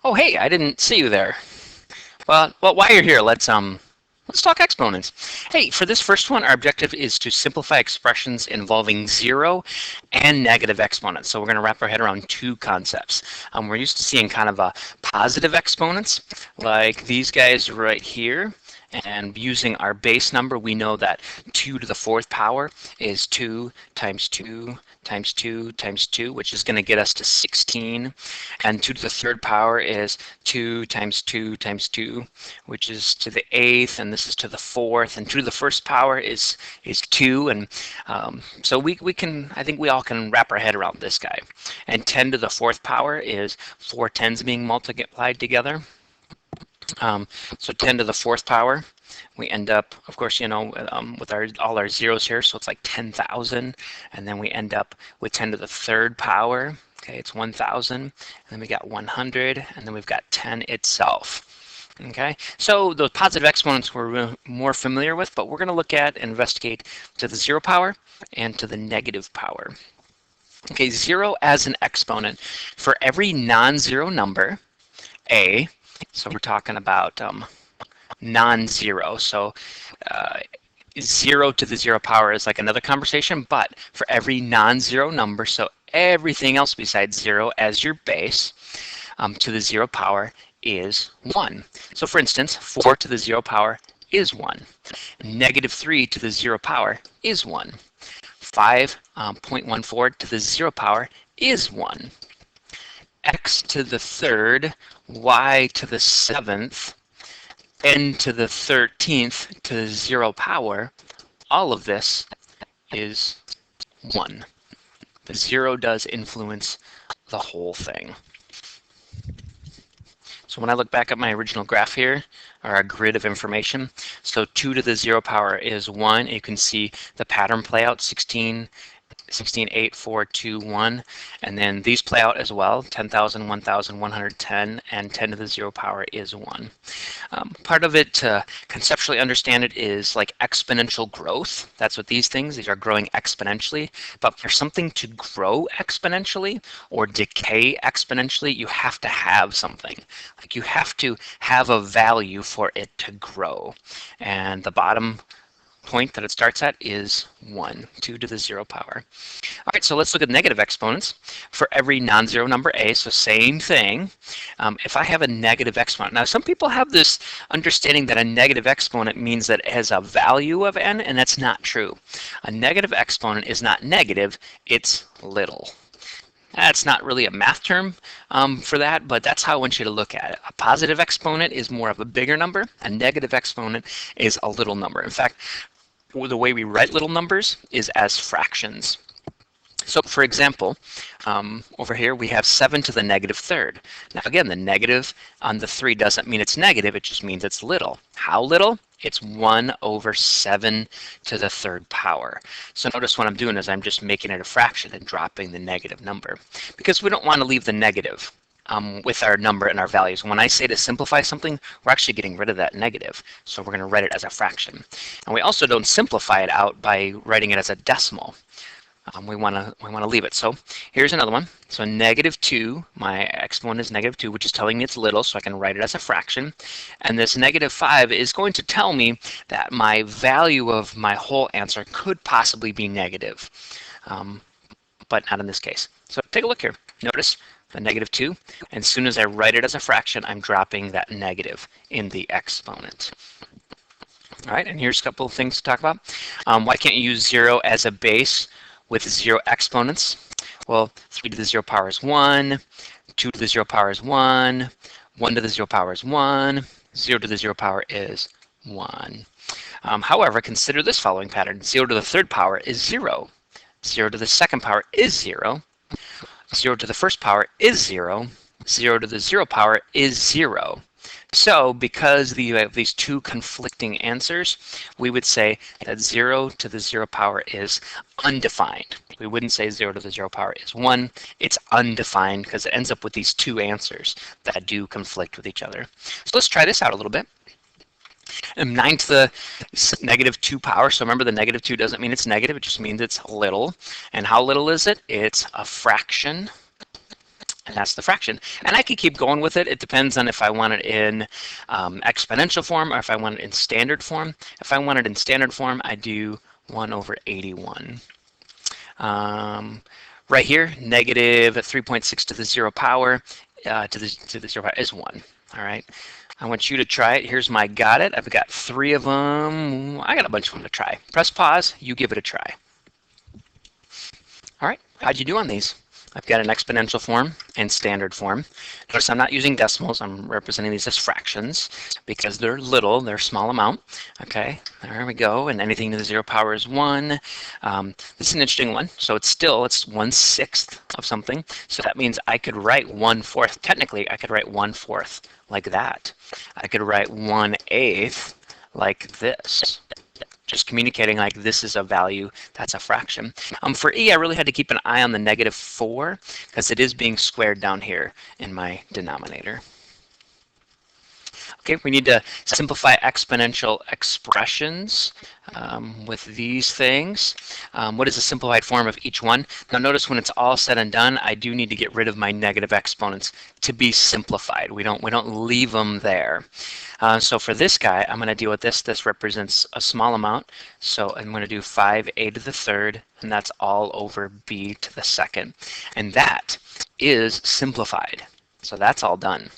Oh, hey, I didn't see you there. Well, while you're here, let's talk exponents. Hey, for this first one, our objective is to simplify expressions involving zero and negative exponents. So we're going to wrap our head around two concepts. We're used to seeing kind of a positive exponents, like these guys right here. And using our base number, we know that 2 to the 4th power is 2 times 2 times 2 times 2, which is going to get us to 16. And 2 to the 3rd power is 2 times 2 times 2, which is to the 8th, and this is to the 4th. And 2 to the 1st power is 2. And so we can, I think we all can wrap our head around this guy. And 10 to the 4th power is 4 tens being multiplied together. So 10 to the 4th power, we end up, of course, with all our zeros here, so it's like 10,000, and then we end up with 10 to the 3rd power. Okay, it's 1,000, and then we got 100, and then we've got 10 itself. Okay, so those positive exponents we're more familiar with, but we're going to look at and investigate to the 0 power and to the negative power. Okay, 0 as an exponent. For every non-zero number, a, so we're talking about non-zero. So 0 to the 0 power is like another conversation, but for every non-zero number, so everything else besides 0 as your base, to the 0 power is 1. So for instance, 4 to the 0 power is 1. Negative 3 to the 0 power is 1. 5.14 to the 0 power is 1. X to the 3rd, y to the 7th, n to the 13th to the 0 power, all of this is 1. The 0 does influence the whole thing. So when I look back at my original graph here, or a grid of information, so 2 to the 0 power is 1. You can see the pattern play out, 16, 8, 4, 2, 1, and then these play out as well, 10,000, 1,000, 110, and 10 to the 0 power is 1. Part of it, to conceptually understand it, is like exponential growth. That's what these are growing exponentially, but for something to grow exponentially or decay exponentially, you have to have something. Like you have to have a value for it to grow, and the bottom point that it starts at is 1, 2 to the 0 power. All right, so let's look at negative exponents. For every non-zero number a, so same thing, if I have a negative exponent. Now, some people have this understanding that a negative exponent means that it has a value of n, and that's not true. A negative exponent is not negative, it's little. That's not really a math term for that, but that's how I want you to look at it. A positive exponent is more of a bigger number. A negative exponent is a little number. In fact, the way we write little numbers is as fractions. So for example, over here we have 7 to the negative 3rd. Now again, the negative on the 3 doesn't mean it's negative, it just means it's little. How little? It's 1 over 7 to the 3rd power. So notice what I'm doing is I'm just making it a fraction and dropping the negative number, because we don't want to leave the negative with our number and our values. When I say to simplify something, we're actually getting rid of that negative. So we're going to write it as a fraction. And we also don't simplify it out by writing it as a decimal. We want to leave it. So here's another one. So negative 2, my exponent is negative 2, which is telling me it's little, so I can write it as a fraction. And this negative 5 is going to tell me that my value of my whole answer could possibly be negative, but not in this case. So take a look here. Notice the negative 2, and as soon as I write it as a fraction, I'm dropping that negative in the exponent. All right, and here's a couple of things to talk about. Why can't you use 0 as a base with 0 exponents? Well, 3 to the 0 power is 1, 2 to the 0 power is 1, 1 to the 0 power is 1, 0 to the 0 power is 1. However, consider this following pattern. 0 to the 3rd power is 0. 0 to the 2nd power is 0. 0 to the 1st power is 0. 0 to the 0 power is 0. So because you have these two conflicting answers, we would say that 0 to the 0 power is undefined. We wouldn't say 0 to the 0 power is 1. It's undefined because it ends up with these two answers that do conflict with each other. So let's try this out a little bit. 9 to the negative 2 power. So remember, the negative 2 doesn't mean it's negative. It just means it's little. And how little is it? It's a fraction. and that's the fraction. And I could keep going with it. It depends on if I want it in exponential form or if I want it in standard form. If I want it in standard form, I do 1 over 81. Right here, negative 3.6 to the 0 power to the 0 power is 1. All right. I want you to try it. Here's my got it. I've got 3 of them. I got a bunch of them to try. Press pause. You give it a try. All right. How'd you do on these? I've got an exponential form and standard form. Notice I'm not using decimals. I'm representing these as fractions because they're little, they're a small amount. Okay, there we go. And anything to the 0 power is 1. This is an interesting one. So it's 1/6 of something. So that means I could write 1/4. Technically, I could write 1/4 like that. I could write 1/8 like this. Just communicating like this is a value, that's a fraction. For e, I really had to keep an eye on the -4 because it is being squared down here in my denominator. Okay, we need to simplify exponential expressions with these things. What is the simplified form of each one? Now notice when it's all said and done, I do need to get rid of my negative exponents to be simplified. We don't leave them there. So for this guy, I'm going to deal with this. This represents a small amount. So I'm going to do 5a to the third, and that's all over b to the second. And that is simplified. So that's all done.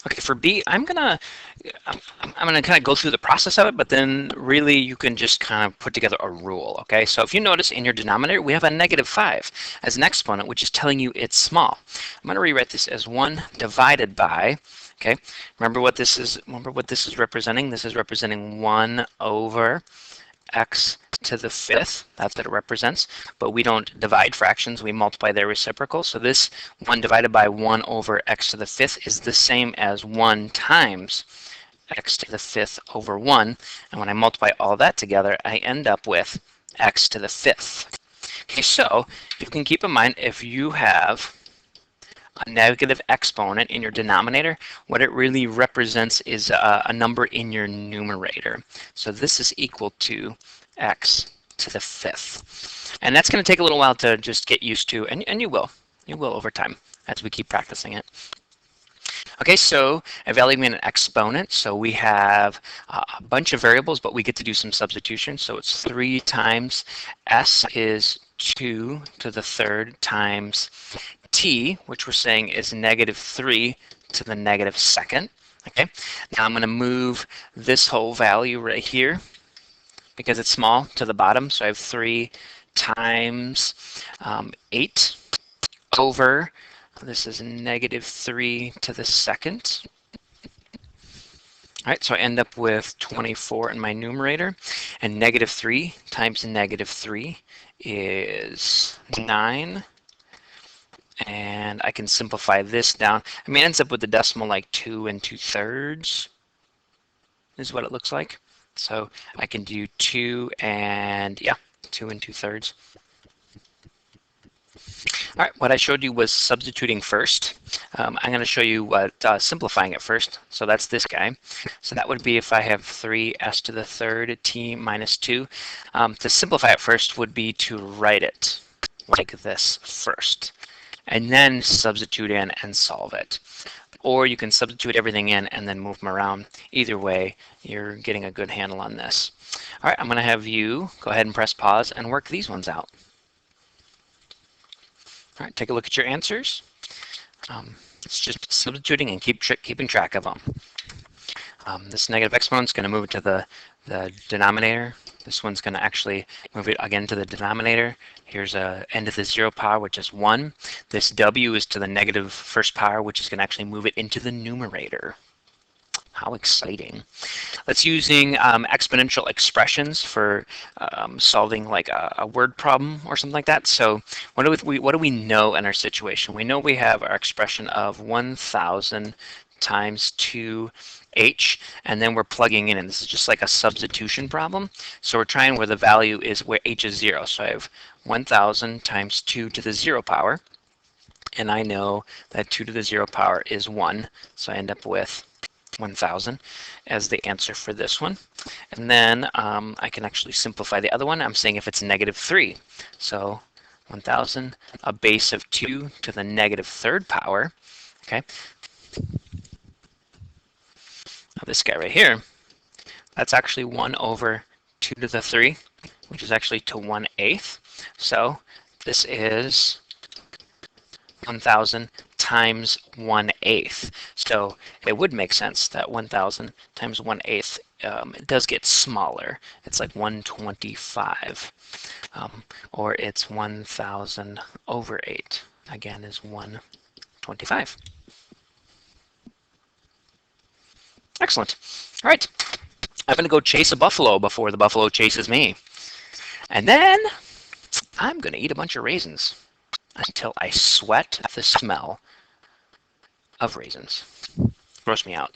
Okay, for b, I'm gonna kind of go through the process of it, but then really you can just kind of put together a rule. Okay, so if you notice in your denominator, we have a -5 as an exponent, which is telling you it's small. I'm going to rewrite this as 1 divided by. Okay, remember what this is. Remember what this is representing. This is representing 1 over x to the 5th. That's what it represents. But we don't divide fractions. We multiply their reciprocal. So this 1 divided by 1 over x to the 5th is the same as 1 times x to the 5th over 1. And when I multiply all that together, I end up with x to the 5th. Okay, so you can keep in mind if you have a negative exponent in your denominator, what it really represents is a number in your numerator. So this is equal to x to the 5th. And that's going to take a little while to just get used to, and you will over time as we keep practicing it. Okay, so evaluating an exponent. So we have a bunch of variables, but we get to do some substitution. So it's 3 times s is 2 to the 3rd times t, which we're saying is -3 to the -2nd. Okay, now I'm going to move this whole value right here because it's small to the bottom. So I have 3 times 8 over, this is -3 to the 2nd. All right, so I end up with 24 in my numerator, and -3 times -3 is 9. And I can simplify this down. I mean, it ends up with the decimal like 2 2/3 is what it looks like. So I can do 2 and, yeah, 2 2/3. All right, what I showed you was substituting first. I'm going to show you what simplifying it first. So that's this guy. So that would be if I have 3s to the 3rd t minus 2. To simplify it first would be to write it like this first, and then substitute in and solve it. Or you can substitute everything in and then move them around. Either way, you're getting a good handle on this. All right, I'm going to have you go ahead and press pause and work these ones out. All right, take a look at your answers. It's just substituting and keeping track of them. This negative exponent is going to move it to the denominator. This one's going to actually move it again to the denominator. Here's a n to the 0 power, which is 1. This w is to the negative first power, which is going to actually move it into the numerator. How exciting. Let's using exponential expressions for solving like a word problem or something like that. So what do we know in our situation? We know we have our expression of 1,000 times 2h, and then we're plugging in, and this is just like a substitution problem. So we're trying where the value is where h is 0. So I have 1,000 times 2 to the 0 power, and I know that 2 to the 0 power is 1. So I end up with 1,000 as the answer for this one. And then I can actually simplify the other one. I'm saying if it's -3. So 1,000, a base of 2 to the negative third power. Okay, now this guy right here, that's actually 1 over 2 to the 3, which is actually to 1/8. So this is 1,000 times 1/8. So it would make sense that 1,000 times 1/8 it does get smaller. It's like 125, or it's 1,000 over 8. Again, is 125. Excellent. All right, I'm going to go chase a buffalo before the buffalo chases me. And then I'm going to eat a bunch of raisins until I sweat the smell of raisins. Gross me out.